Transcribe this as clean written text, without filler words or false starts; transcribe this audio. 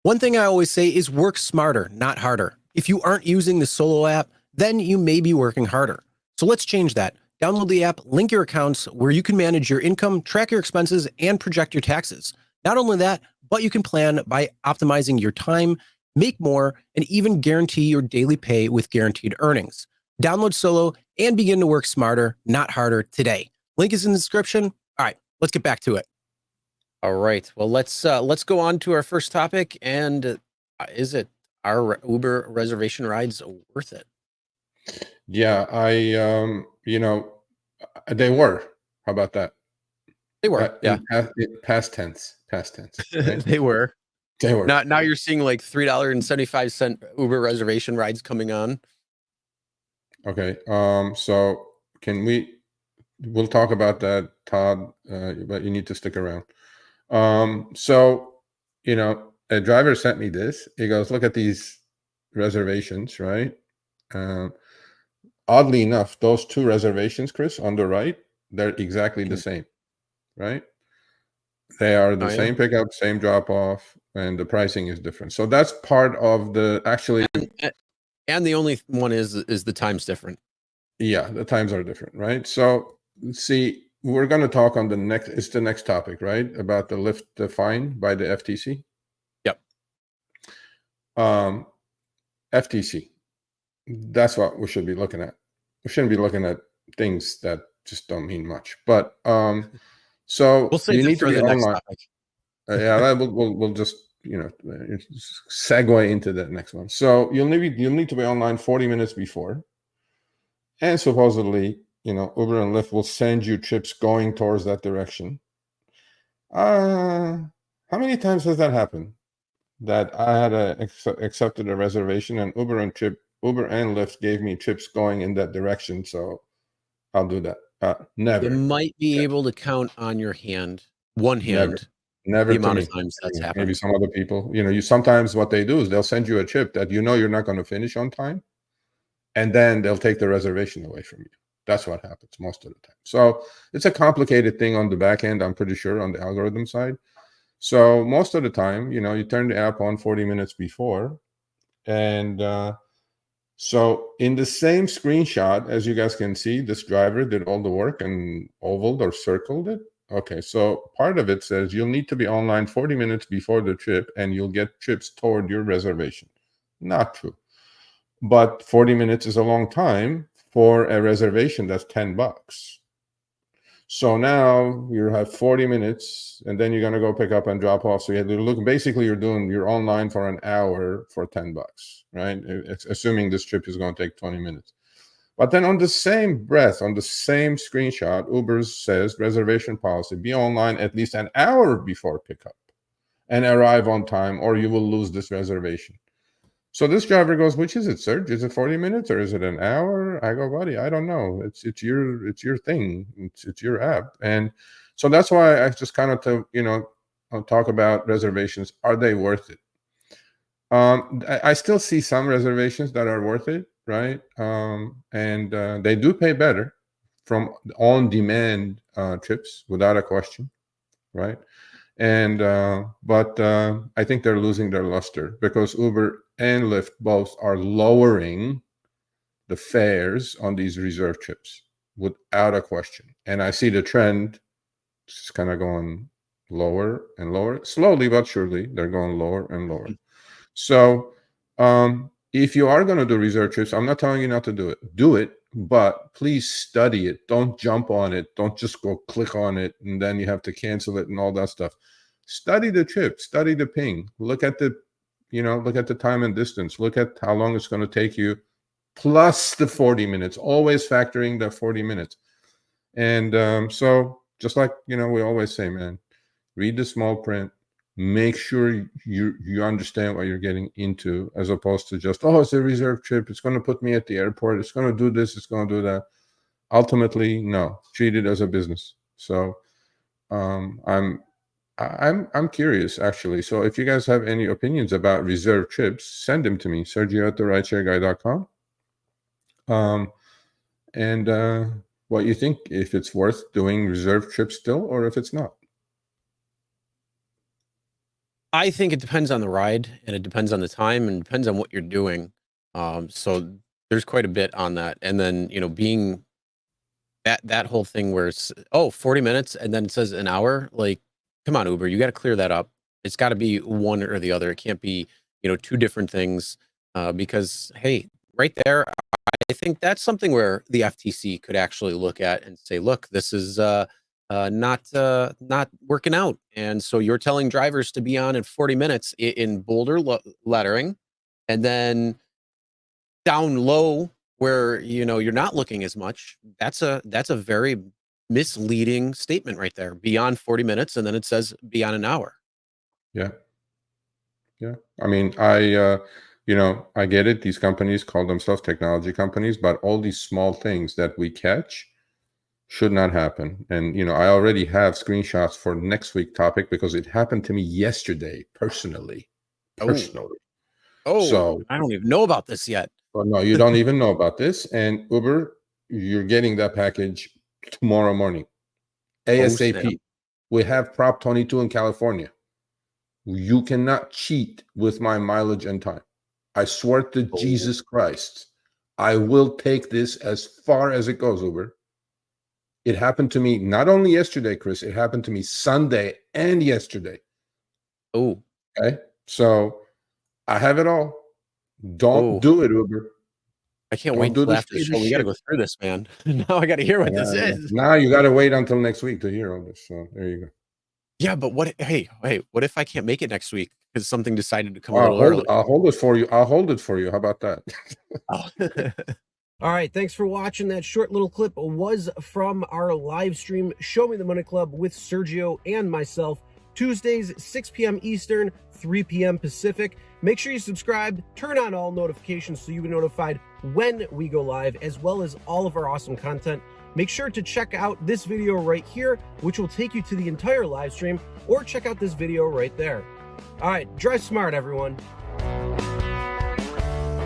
One thing I always say is work smarter, not harder. If you aren't using the Solo app, then you may be working harder. So let's change that. Download the app, link your accounts where you can manage your income, track your expenses, and project your taxes. Not only that, but you can plan by optimizing your time, make more, and even guarantee your daily pay with guaranteed earnings. Download Solo and begin to work smarter, not harder today. Link is in the description. All right, let's get back to it. All right. Well, let's go on to our first topic. And is it our Uber reservation rides worth it? Yeah, they were. How about that? They were. Yeah. Past tense. Right? They were. They were. Now you're seeing like $3.75 Uber reservation rides coming on. Okay. So we'll talk about that, Todd, but you need to stick around. So, a driver sent me this. He goes, look at these reservations, right? Oddly enough, those two reservations, Chris, on the right, they're exactly the same, right? They are the same pickup, same drop off, and the pricing is different. So that's part of the actually. And the only one is the time's different. Yeah, the times are different, right? So see, we're going to talk on the next topic, right? About the Lyft fine by the FTC. Yep. FTC. That's what we should be looking at. We shouldn't be looking at things that just don't mean much. But so we'll you need to be online. Yeah, we'll just segue into that next one. So you'll need to be online 40 minutes before, and supposedly Uber and Lyft will send you trips going towards that direction. How many times has that happened? That I had accepted a reservation and Uber and Lyft gave me trips going in that direction, so I'll do that. Never. You might be able to count on your hand, one hand, never the amount of times that's happened. Maybe some other people. You sometimes what they do is they'll send you a trip that you're not going to finish on time, and then they'll take the reservation away from you. That's what happens most of the time. So it's a complicated thing on the back end, I'm pretty sure, on the algorithm side. So most of the time, you turn the app on 40 minutes before, and so in the same screenshot, as you guys can see, this driver did all the work and ovaled or circled it. Okay, so part of it says you'll need to be online 40 minutes before the trip and you'll get trips toward your reservation. Not true. But 40 minutes is a long time for a reservation that's $10. So now you have 40 minutes and then you're going to go pick up and drop off. So you have to look, basically you're online for an hour for $10, right? It's assuming this trip is going to take 20 minutes. But then on the same breath, on the same screenshot, Uber says reservation policy, be online at least an hour before pickup and arrive on time or you will lose this reservation. So this driver goes, which is it, Serge? Is it 40 minutes or is it an hour? I go, buddy, I don't know. It's your thing. It's your app. And so that's why I just kind of talk about reservations. Are they worth it? I still see some reservations that are worth it, right? And they do pay better from on-demand trips without a question, right? And but I think they're losing their luster because Uber and Lyft both are lowering the fares on these reserve trips without a question. And I see the trend just kind of going lower and lower, slowly but surely. They're going lower and lower. So if you are going to do reserve trips, I'm not telling you not to do it. Do it, but please study it. Don't jump on it. Don't just go click on it and then you have to cancel it and all that stuff. Study the trip, study the ping, look at the time and distance, look at how long it's going to take you, plus the 40 minutes, always factoring the 40 minutes. And so just like, we always say, man, read the small print, make sure you understand what you're getting into, as opposed to just, it's a reserve trip, it's going to put me at the airport, it's going to do this, it's going to do that. Ultimately, no, treat it as a business. So I'm curious, actually. So if you guys have any opinions about reserve trips, send them to me, Sergio@rideshareguy.com. And what you think, if it's worth doing reserve trips still, or if it's not. I think it depends on the ride, and it depends on the time, and depends on what you're doing. So there's quite a bit on that. And then, being that whole thing where it's 40 minutes and then it says an hour, like, come on, Uber, you got to clear that up. It's got to be one or the other. It can't be, two different things. Because hey, right there, I think that's something where the FTC could actually look at and say, look, this is not working out. And so you're telling drivers to be on in 40 minutes in bolder lettering, and then down low where you're not looking as much. That's a very misleading statement right there. Beyond 40 minutes, and then it says beyond an hour. Yeah. Yeah. I mean, I get it. These companies call themselves technology companies, but all these small things that we catch should not happen. And, I already have screenshots for next week topic because it happened to me yesterday personally. Oh, So, I don't even know about this yet. well, no, you don't even know about this. And Uber, you're getting that package tomorrow morning. ASAP. Snap. We have Prop 22 in California. You cannot cheat with my mileage and time. I swear to Jesus Christ, I will take this as far as it goes, Uber. It happened to me not only yesterday, Chris, it happened to me Sunday and yesterday. Oh. Okay. So I have it all. Don't do it, Uber. I can't wait until after the show. We got to go through this, man. Now I got to hear what this is. Now you got to wait until next week to hear all this. So there you go. Yeah, but what? Hey, what if I can't make it next week because something decided to come a little early? I'll hold it for you. I'll hold it for you. How about that? All right, thanks for watching. That short little clip was from our live stream, Show Me the Money Club with Sergio and myself, Tuesdays, 6 p.m. Eastern, 3 p.m. Pacific. Make sure you subscribe, turn on all notifications so you get notified when we go live, as well as all of our awesome content. Make sure to check out this video right here, which will take you to the entire live stream, or check out this video right there. All right, drive smart, everyone.